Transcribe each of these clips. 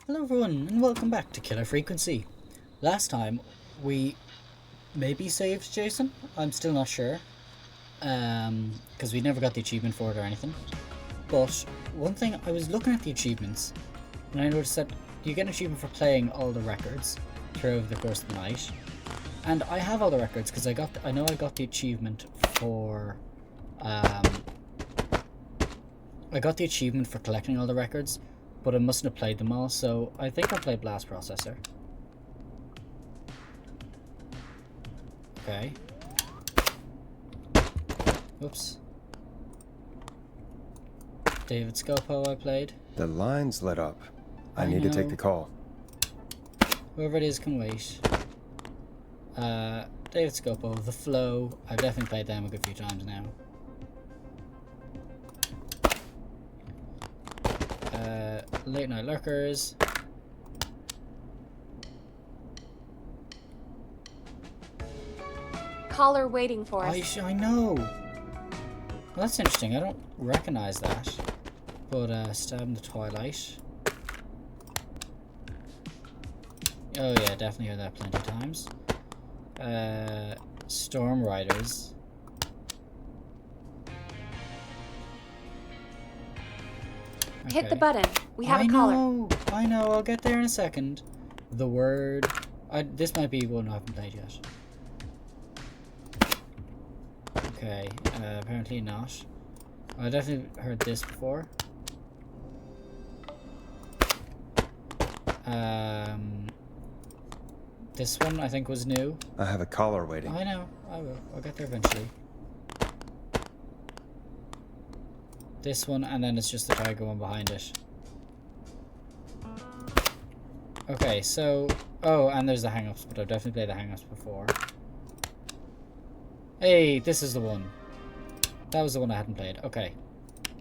Hello everyone and welcome back to Killer Frequency. Last time we maybe saved Jason, I'm still not sure, because we never got the achievement for it or anything. But one thing, I was looking at the achievements and I noticed that you get an achievement for playing all the records throughout the course of the night. And I have all the records because I know I got the achievement for I got the achievement for collecting all the records, but I mustn't have played them all, so I think I played Blast Processor. Okay. Oops. David Scopo I played. The line's lit up. I need to take the call. Whoever it is can wait. David Scopo, The Flow. I've definitely played them a good few times now. Late Night Lurkers. Caller waiting for us. I know. Well, that's interesting. I don't recognize that. But Stab in the Twilight. Oh yeah, definitely heard that plenty of times. Storm Riders. Hit the button. We have a caller. I know. I'll get there in a second. The Word. This might be one I haven't played yet. Okay. Apparently not. I definitely heard this before. This one I think was new. I have a caller waiting. I know. I will. I'll get there eventually. This one, and then it's just the tiger one behind it. Okay, so... Oh, and there's the hang-ups, but I've definitely played the hang-ups before. Hey, this is the one. That was the one I hadn't played. Okay.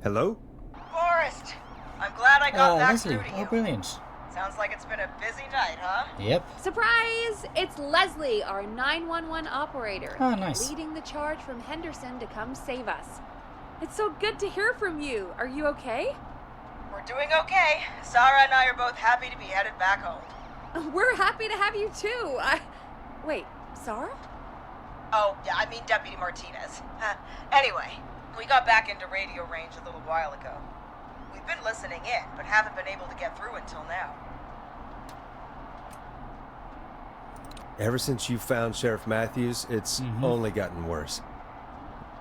Hello? Forrest! I'm glad I got back Leslie. through to you. Oh, brilliant. Sounds like it's been a busy night, huh? Yep. Surprise! It's Leslie, our 911 operator. Oh, nice. Leading the charge from Henderson to come save us. It's so good to hear from you. Are you okay? We're doing okay. Sarah and I are both happy to be headed back home. We're happy to have you too. Wait, Sarah? Oh, yeah, I mean Deputy Martinez. Anyway, we got back into radio range a little while ago. We've been listening in, but haven't been able to get through until now. Ever since you found Sheriff Matthews, it's only gotten worse.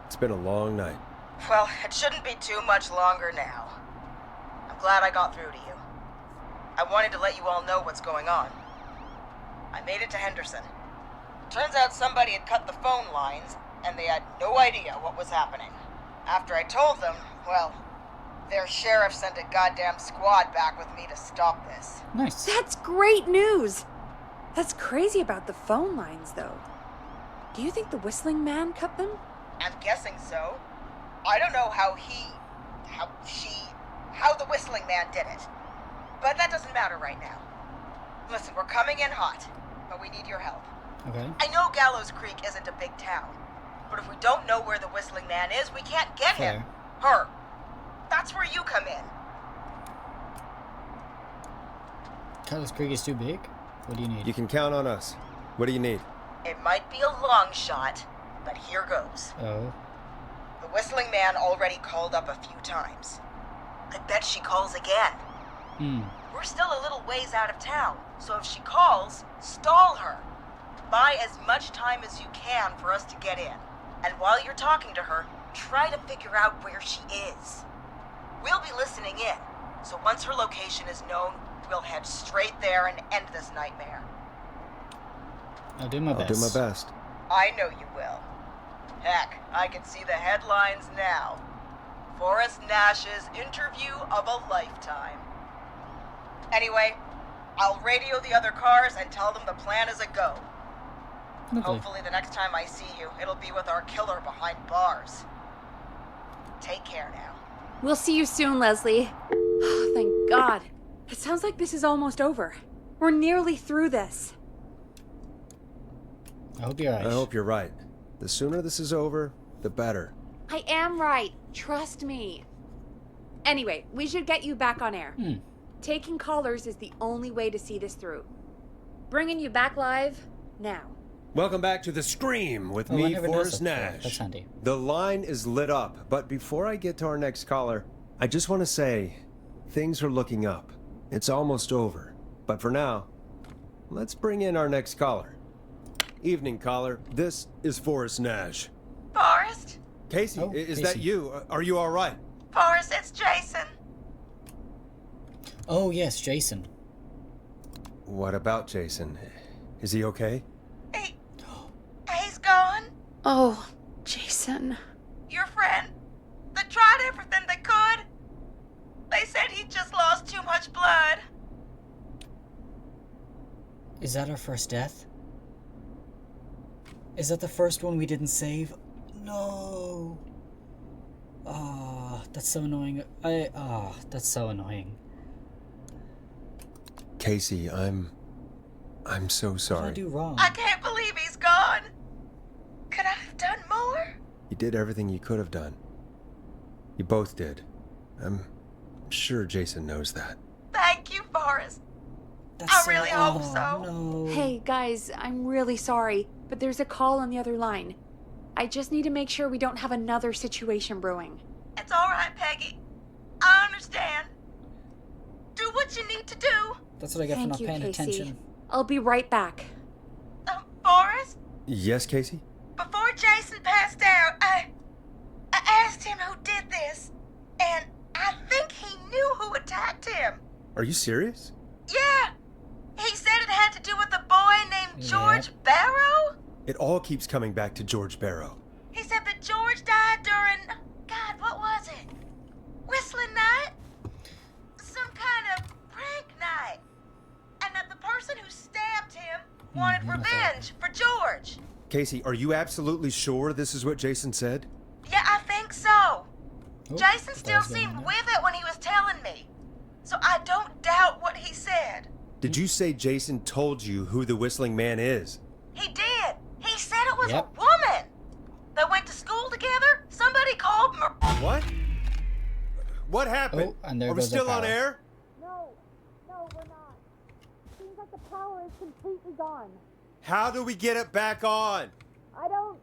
It's been a long night. Well, it shouldn't be too much longer now. I'm glad I got through to you. I wanted to let you all know what's going on. I made it to Henderson. Turns out somebody had cut the phone lines, and they had no idea what was happening. After I told them, well, their sheriff sent a goddamn squad back with me to stop this. Nice. That's great news. That's crazy about the phone lines, though. Do you think the Whistling Man cut them? I'm guessing so. I don't know how the Whistling Man did it. But that doesn't matter right now. Listen, we're coming in hot, but we need your help. Okay. I know Gallows Creek isn't a big town, but if we don't know where the Whistling Man is, we can't get him. Her. That's where you come in. Gallows Creek is too big? What do you need? You can count on us. What do you need? It might be a long shot, but here goes. Oh. The Whistling Man already called up a few times. I bet she calls again. We're still a little ways out of town, so if she calls, stall her. Buy as much time as you can for us to get in. And while you're talking to her, try to figure out where she is. We'll be listening in, so once her location is known, we'll head straight there and end this nightmare. I'll do my best. I'll do my best. I know you will. Heck, I can see the headlines now. Forrest Nash's interview of a lifetime. Anyway, I'll radio the other cars and tell them the plan is a go. Lovely. Hopefully the next time I see you, it'll be with our killer behind bars. Take care now. We'll see you soon, Leslie. Oh, thank God. It sounds like this is almost over. We're nearly through this. I hope you're right. I hope you're right. The sooner this is over, the better. I am right. Trust me. Anyway, we should get you back on air. Taking callers is the only way to see this through. Bringing you back live now. Welcome back to The Scream with Oh, I me, never Forrest noticed that. Nash. That's handy. The line is lit up, but before I get to our next caller, I just want to say, things are looking up. It's almost over. But for now, let's bring in our next caller. Evening, caller. This is Forrest Nash. Forrest? Casey, Oh, is Casey. that you? Are you all right? Forrest, it's Jason. Oh, yes, Jason. What about Jason? Is he okay? He's gone. Oh, Jason. Your friend. They tried everything they could. They said he just lost too much blood. Is that our first death? Is that the first one we didn't save? No. Ah, that's so annoying. That's so annoying. Casey, I'm so What did I sorry. do wrong? I can't believe he's gone. Could I have done more? You did everything you could have done. You both did. I'm sure Jason knows that. Thank you, Forrest. That's I really hope oh, so. No. Hey, guys, I'm really sorry, but there's a call on the other line. I just need to make sure we don't have another situation brewing. It's all right, Peggy. I understand. Do what you need to do. That's what I get for Thank not you, paying Casey. attention. I'll be right back. Forrest, Yes, Casey? before Jason passed out, I asked him who did this, and I think he knew who attacked him. Are you serious? Yeah. He said it had to do with a boy named George Barrow. It all keeps coming back to George Barrow. He said that George died during, God, what was it? Whistling night? Some kind of prank night. And that the person who stabbed him wanted revenge for George. Casey, are you absolutely sure this is what Jason said? Yeah, I think so. Oh, Jason still that's going seemed on. with it when he was telling me. So I don't doubt what he said. Did you say Jason told you who the Whistling Man is? He did. He said it was Yep. a woman. They went to school together. Somebody called What? What happened? Oh, and there Are we goes our still on power. air? No, we're not. Seems like the power is completely gone. How do we get it back on? I don't,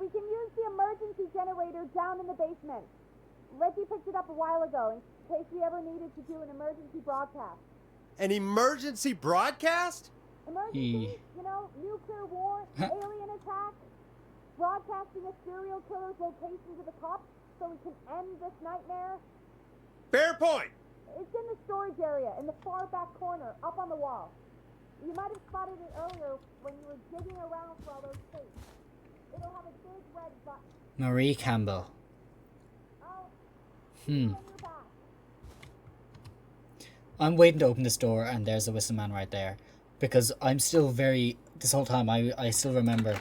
we can use the emergency generator down in the basement. Reggie picked it up a while ago in case we ever needed to do an emergency broadcast. An emergency broadcast? Emergency, nuclear war, alien attack, broadcasting a serial killer's location to the cops so we can end this nightmare. Fair point. It's in the storage area in the far back corner, up on the wall. You might have spotted it earlier when you were digging around for all those tapes. It'll have a big red button. Marie Campbell. Oh, Hmm. when you're back. I'm waiting to open this door, and there's the Whistle Man right there. Because I'm still this whole time, I still remember.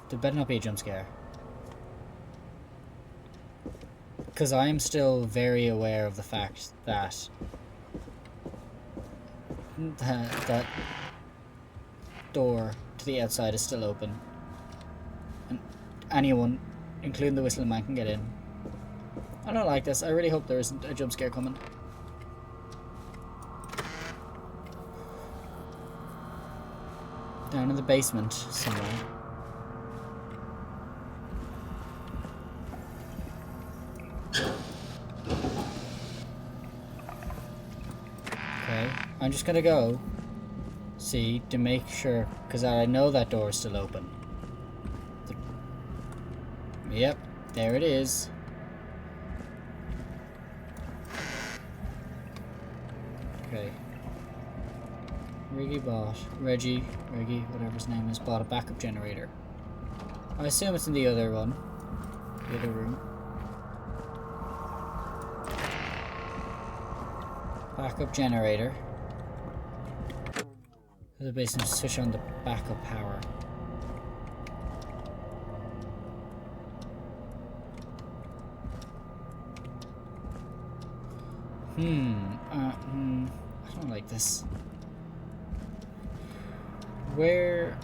There better not be a jump scare. Because I am still very aware of the fact that that door to the outside is still open. And anyone, including the Whistling Man, can get in. I don't like this. I really hope there isn't a jump scare coming. Down in the basement somewhere. Okay, I'm just gonna go see to make sure, because I know that door is still open. Yep, there it is. Okay. Reggie, whatever his name is, bought a backup generator. I assume it's in the other one. The other room. Backup generator. The basement, switch on the backup power. I don't like this. Where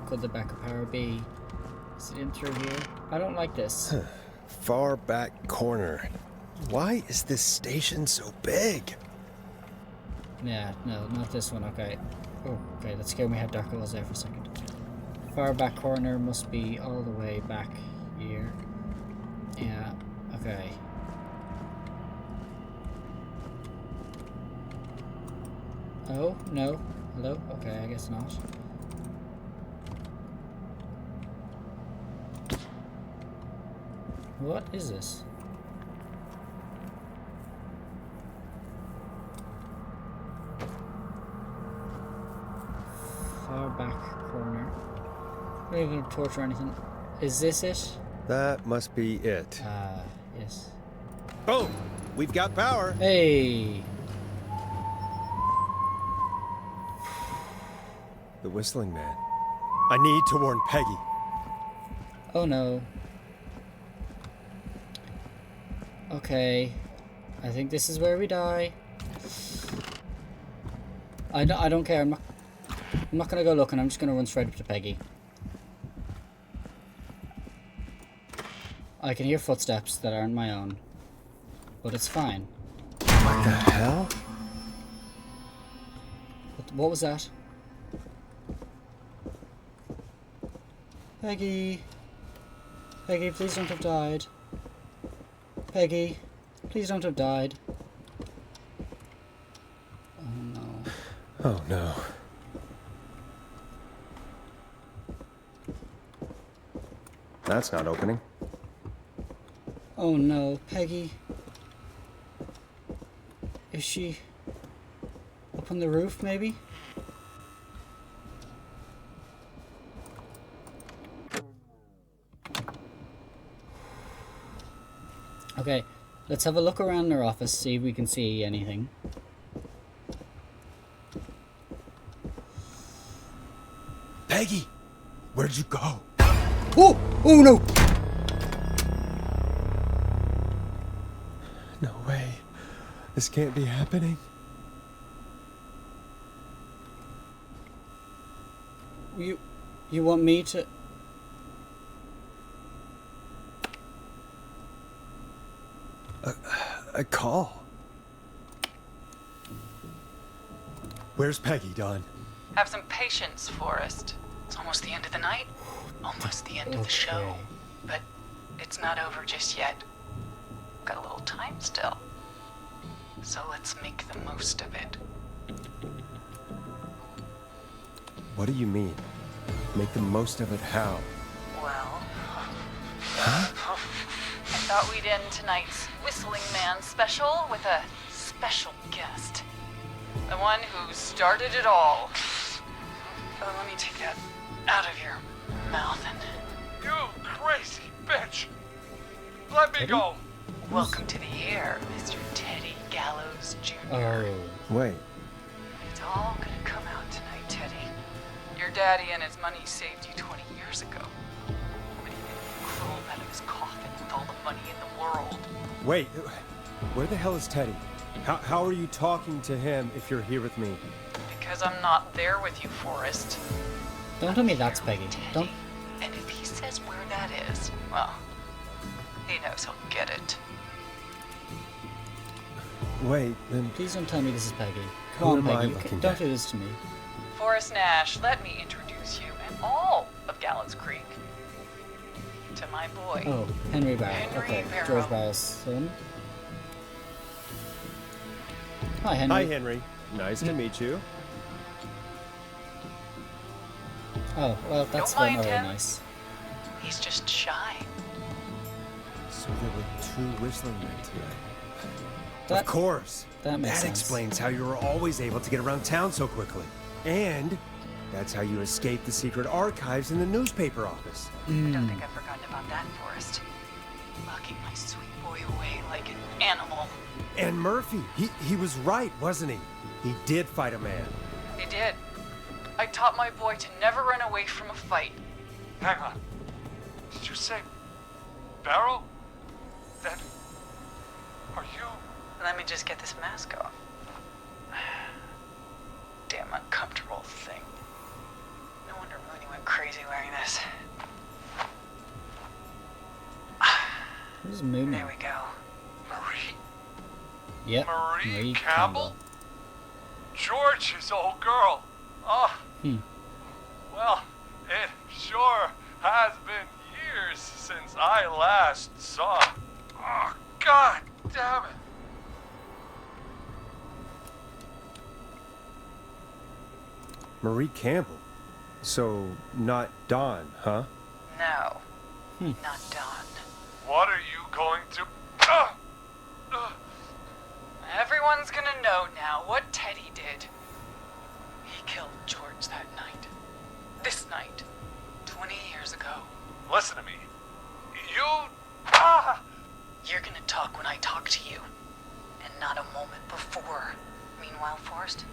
could the backup power be? Is it in through here? I don't like this. Far back corner. Why is this station so big? Yeah, no, not this one. Okay. Oh, okay, that scared me how dark it was there for a second. Far back corner must be all the way back here. Yeah, okay. Oh, no. Hello? Okay, I guess not. What is this? Far back corner. Not even a torch or anything. Is this it? That must be it. Yes. Boom! We've got power. Hey! The Whistling Man. I need to warn Peggy. Oh no. Okay. I think this is where we die. I don't care. I'm not gonna go looking. I'm just gonna run straight up to Peggy. I can hear footsteps that aren't my own. But it's fine. What the hell? What was that? Peggy. Peggy, please don't have died. Peggy, please don't have died. Oh no. Oh no. That's not opening. Oh no, Peggy. Is she up on the roof, maybe? Okay, let's have a look around our office, see if we can see anything. Peggy! Where'd you go? Oh! Oh no! No way. This can't be happening. You want me to... A call. Where's Peggy, Don? Have some patience, Forrest. It's almost the end of the night. Almost the end of the show. But it's not over just yet. Got a little time still. So let's make the most of it. What do you mean? Make the most of it how? Well... I thought we'd end tonight's Whistling Man special with a special guest. The one who started it all. Oh, let me take that out of your mouth and... You crazy bitch! Let me go! Welcome to the air, Mr. Teddy Gallows Jr. Oh. Wait. It's all gonna come out tonight, Teddy. Your daddy and his money saved you 20 years ago. When he crawled out of his coffin with all the money in the world. Wait. Where the hell is Teddy? How are you talking to him if you're here with me? Because I'm not there with you, Forrest. Don't tell me that's Peggy. Teddy. Don't... And if he says where that is, well, he knows he'll get it. Wait, then... Please don't tell me this is Peggy. Who Come on, am I Peggy. looking Don't at? do this to me. Forrest Nash, let me introduce you and all of Gallows Creek to my boy. Oh, Henry Barrow. Henry Okay, Barrow. George Barrow's son. Hi, Henry. Hi, Henry. Nice to meet you. Oh, well, that's Don't not mind very him. nice. He's just shy. So there were two Whistling Men today. That, Of course. that makes That sense. explains how you were always able to get around town so quickly. And that's how you escaped the secret archives in the newspaper office. Don't think I've forgotten about that, Forrest. Locking my sweet boy away like an animal. And Murphy, he was right, wasn't he? He did fight a man. He did. I taught my boy to never run away from a fight. Hang on. Did you say Barrow? That... Are you... Let me just get this mask off. Damn uncomfortable thing. No wonder Mooney went crazy wearing this. Who's Mooney? There we go. Marie? Yep. Marie Campbell? George's old girl. Oh. Well, it sure has been years since I last saw. Oh, God damn it. Marie Campbell? So, not Dawn, huh? No. Not Dawn. What are you going to... Everyone's gonna know now what Teddy did. He killed George that night. This night. 20 years ago. Listen to me. You... You're gonna talk when I talk to you. And not a moment before. Meanwhile, Forrest,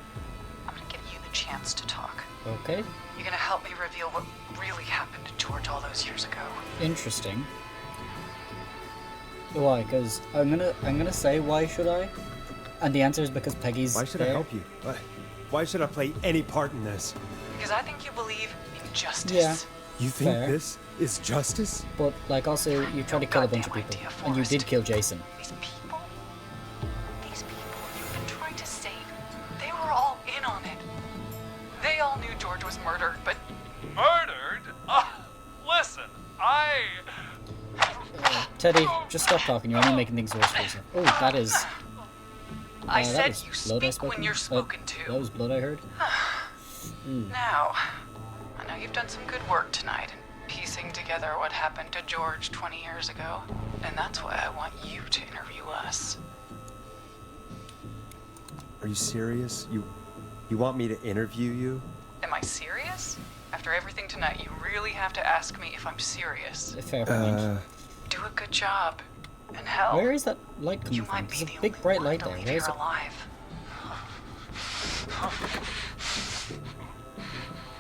I'm gonna give you the chance to talk. Okay. You're gonna help me reveal what really happened to George all those years ago. Interesting. Why? Because I'm gonna say why should I? And the answer is because Peggy's Why should there. I help you? Why should I play any part in this? Because I think you believe in justice. Yeah. You think Fair. this is justice? But like also you tried to kill a bunch of Goddamn people. idea, And you Forrest. did kill Jason. These people you've been trying to save, they were all in on it. They all knew George was murdered, but Murdered? Listen, Teddy, just stop talking, you're only making things worse for yourself. Oh, that is I that said was you blood I speak spoken? when you're spoken That to. was blood I heard. Now, I know you've done some good work tonight in piecing together what happened to George 20 years ago, and that's why I want you to interview us. Are you serious? You want me to interview you? Am I serious? After everything tonight, you really have to ask me if I'm serious. A fair point. Do a good job. And hell, Where is that light coming you from? might be There's the a big only bright one light to there. leave Where is here it? alive.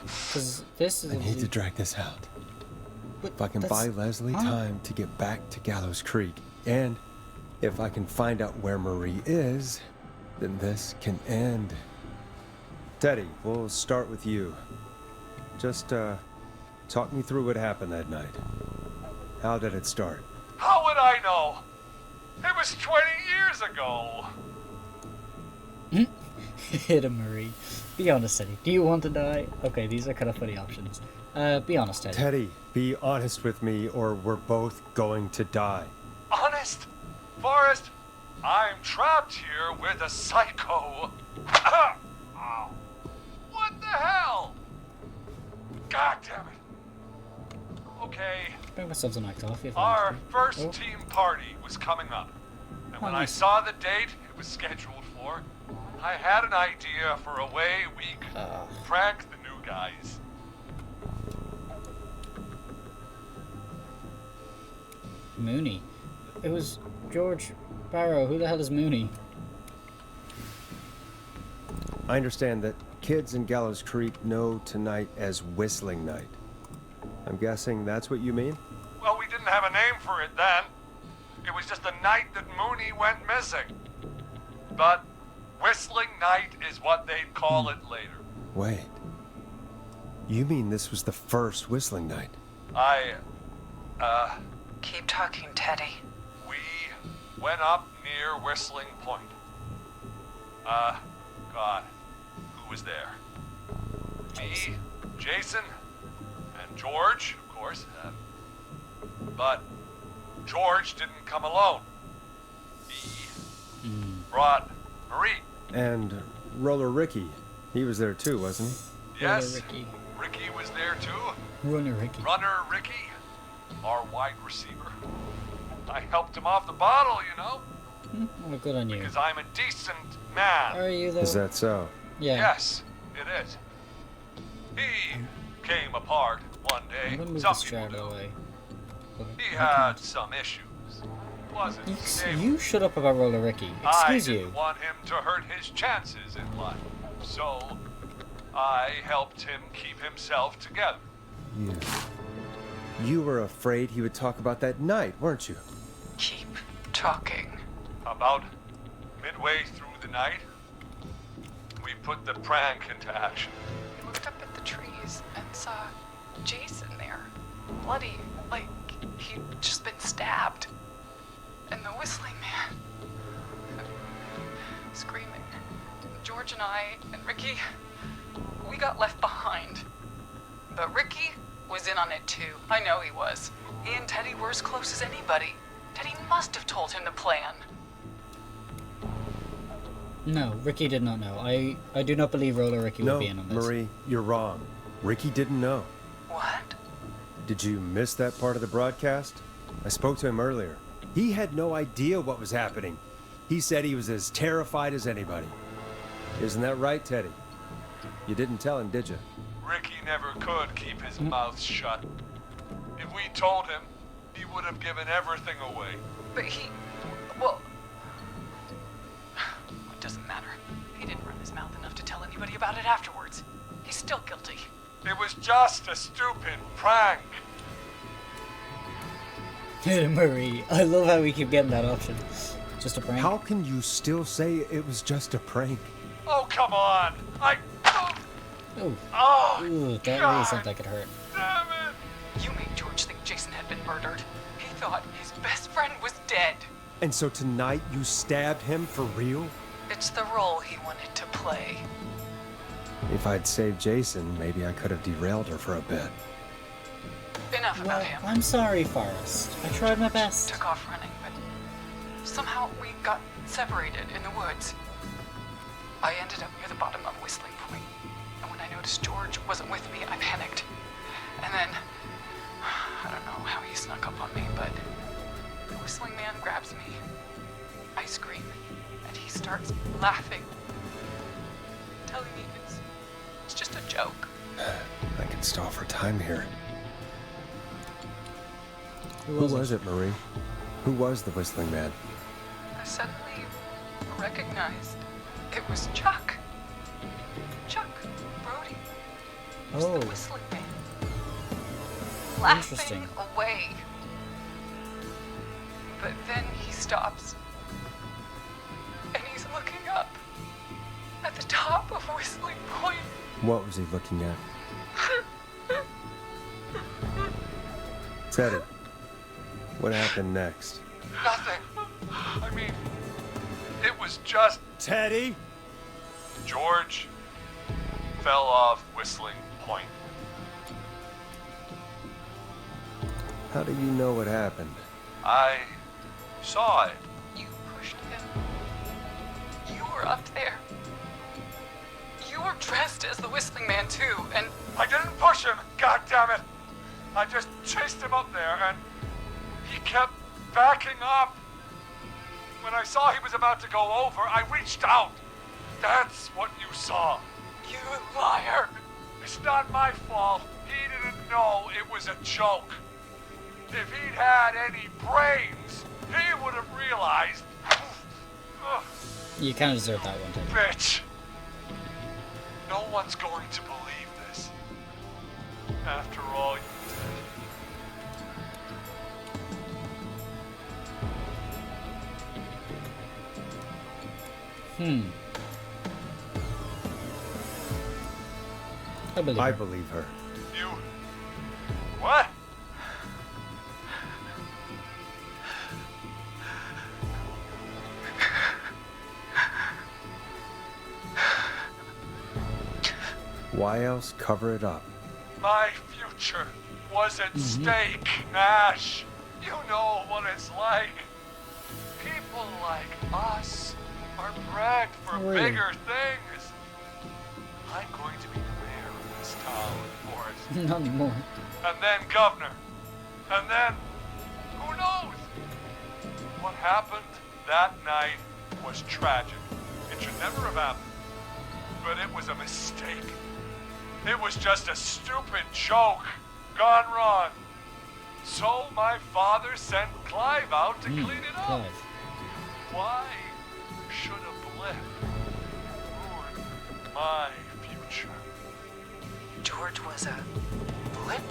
Because this is I need to drag this out. But If I can that's- buy Leslie huh? time to get back to Gallows Creek, and if I can find out where Marie is, then this can end. Teddy, we'll start with you. Just, talk me through what happened that night. How did it start? how would I know? It was 20 years ago. Hit him, Marie. Be honest, Teddy. Do you want to die? Okay, these are kind of funny options. Be honest, Teddy. Teddy, be honest with me, or we're both going to die. Honest? Forrest, I'm trapped here with a psycho. Ow. What the hell? God damn it. Okay, Bring myself a night off if I our want to. first Oh. team party was coming up. And when I nice. saw the date it was scheduled for, I had an idea for a way we could prank the new guys. Mooney. It was George Barrow. Who the hell is Mooney? I understand that kids in Gallows Creek know tonight as Whistling Night. I'm guessing that's what you mean? Well, we didn't have a name for it then. It was just the night that Mooney went missing. But Whistling Night is what they'd call it later. Wait. You mean this was the first Whistling Night? Keep talking, Teddy. We went up near Whistling Point. God, who was there? Me, Jason, and George, of course. But George didn't come alone. He brought Marie. And Roller Ricky. He was there too, wasn't he? Yes, Ricky. Ricky was there too. Runner Ricky. Runner Ricky, our wide receiver. I helped him off the bottle, you know, Oh, good on you. because I'm a decent man. Are you though? Is that so? Yeah. Yes, it is. He came apart one I'm day. gonna move Some this people chair do. away. He had some issues. Wasn't stable. You shut up about Roller Ricky. I Excuse didn't you. want him to hurt his chances in life, so I helped him keep himself together. You were afraid he would talk about that night, weren't you? Keep talking. About midway through the night, we put the prank into action. I looked up at the trees and saw Jason there. Bloody, like he'd just been stabbed. And the whistling man. Screaming. George and I and Ricky, we got left behind. But Ricky was in on it too. I know he was. He and Teddy were as close as anybody. Teddy must have told him the plan. No, Ricky did not know. I do not believe Roller Ricky would No, be in on this. Marie, you're wrong. Ricky didn't know. What? Did you miss that part of the broadcast? I spoke to him earlier. He had no idea what was happening. He said he was as terrified as anybody. Isn't that right, Teddy? You didn't tell him, did you? Ricky never could keep his mouth shut. If we told him, he would have given everything away. But well, it doesn't matter. He didn't run his mouth enough to tell anybody about it afterwards. He's still guilty. It was just a stupid prank. Marie, I love how we keep getting that option. Just a prank. How can you still say it was just a prank? Oh, come on. Oh, Oh, ooh, that really God sounds like it hurt. damn it. You made George think Jason had been murdered. He thought his best friend was dead. And so tonight you stabbed him for real? It's the role he wanted to play. If I'd saved Jason, maybe I could have derailed her for a bit. Enough Well, about him. I'm sorry, Forrest. I tried my best. Took off running, but somehow we got separated in the woods. I ended up near the bottom of Whistling Point, and when I noticed George wasn't with me, I panicked. And then, I don't know how he snuck up on me, but the Whistling Man grabs me. I scream, and he starts laughing, telling me it's just a joke. I can stall for time here. Who Who was it, Marie? Who was the Whistling Man? I suddenly recognized it was Chuck. Chuck Brody. Was Oh. the Whistling Man. Laughing Interesting. away. But then he stops. And he's looking up at the top of Whistling Point. What was he looking at? Teddy, what happened next? Nothing. I mean, it was just Teddy? George fell off Whistling Point. How do you know what happened? I saw it. You pushed him. You were up there. You were dressed as the Whistling Man too, and I didn't push him, God damn it! I just chased him up there and he kept backing up. When I saw he was about to go over, I reached out. That's what you saw. you liar! It's not my fault. He didn't know it was a joke. If he'd had any brains, he would have realized. Ugh, You kind of deserve that one, Teddy. bitch. No one's going to believe this. After all you I believe I her. believe her. did. You. What? Why else cover it up? My future was at stake, Nash. You know what it's like. People like us are bred for Really? bigger things. I'm going to be the mayor of this town, Forrest. Not anymore. And then governor. And then, who knows? What happened that night was tragic. It should never have happened. But it was a mistake. It was just a stupid joke gone wrong. So my father sent Clive out to clean it up. Clive. Why should a blip ruin my future? George was a blip?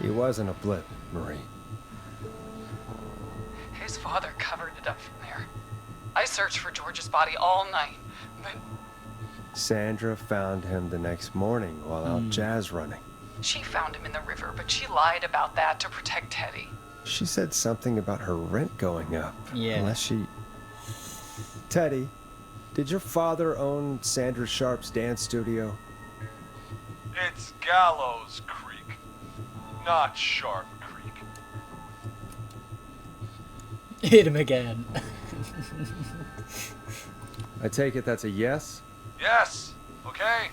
He wasn't a blip, Marie. His father covered it up from there. I searched for George's body all night, but Sandra found him the next morning while out jazz running. she found him in the river, but she lied about that to protect Teddy. She said something about her rent going up. Yeah. Unless she... Teddy, did your father own Sandra Sharp's dance studio? It's Gallows Creek, not Sharp Creek. Hit him again. I take it that's a yes? Yes, okay.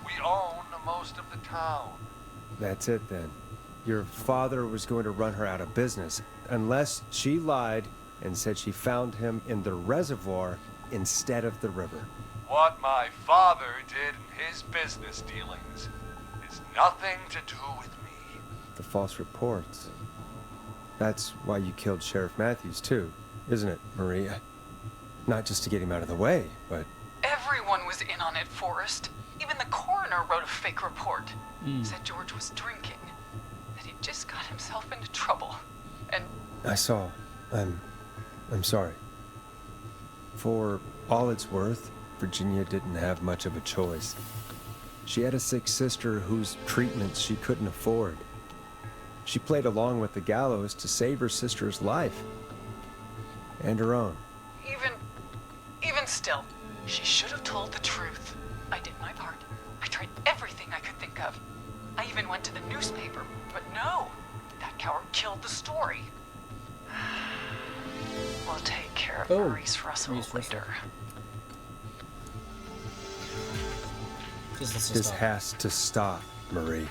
We own most of the town. That's it then. Your father was going to run her out of business, unless she lied and said she found him in the reservoir instead of the river. What my father did in his business dealings is nothing to do with me. The false reports. That's why you killed Sheriff Matthews too, isn't it, Maria? Not just to get him out of the way, but... Everyone was in on it, Forrest. Even the coroner wrote a fake report. Said George was drinking. That he just got himself into trouble. And... I saw. I'm sorry. For all it's worth, Virginia didn't have much of a choice. She had a sick sister whose treatments she couldn't afford. She played along with the gallows to save her sister's life. And her own. Even still, she should have told the truth. I did my part. I tried everything I could think of. I even went to the newspaper, but no. That coward killed the story. We'll take care of Maurice Russell later. This has to stop, Marie.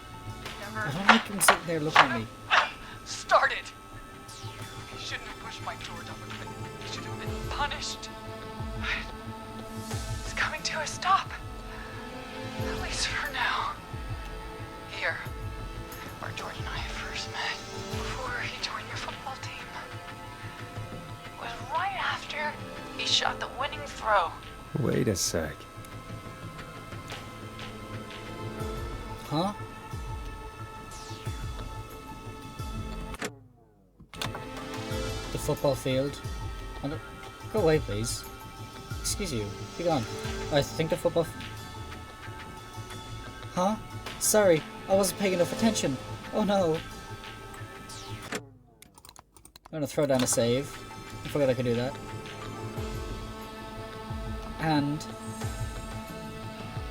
I don't like him sitting there looking at me. Started. He shouldn't have pushed my George off a cliff. He should have been punished. It's coming to a stop. At least for now. Here, where George and I first met, before he joined your football team. It was right after he shot the winning throw. Wait a sec. Huh? The football field. Go away, please. Excuse you. Be gone. I think the football... Huh? Sorry, I wasn't paying enough attention. Oh no. I'm gonna throw down a save. I forgot I could do that. And...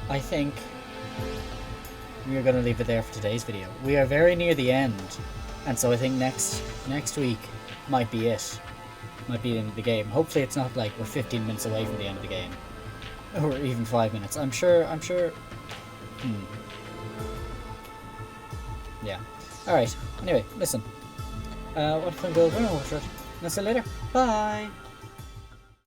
I think... we're gonna leave it there for today's video. We are very near the end. And so I think next week might be it. Might be the end of the game. Hopefully it's not like we're 15 minutes away from the end of the game. Or even 5 minutes. I'm sure... Yeah. Alright. Anyway, listen. What if I'm going to watch it? I'll see you later. Bye!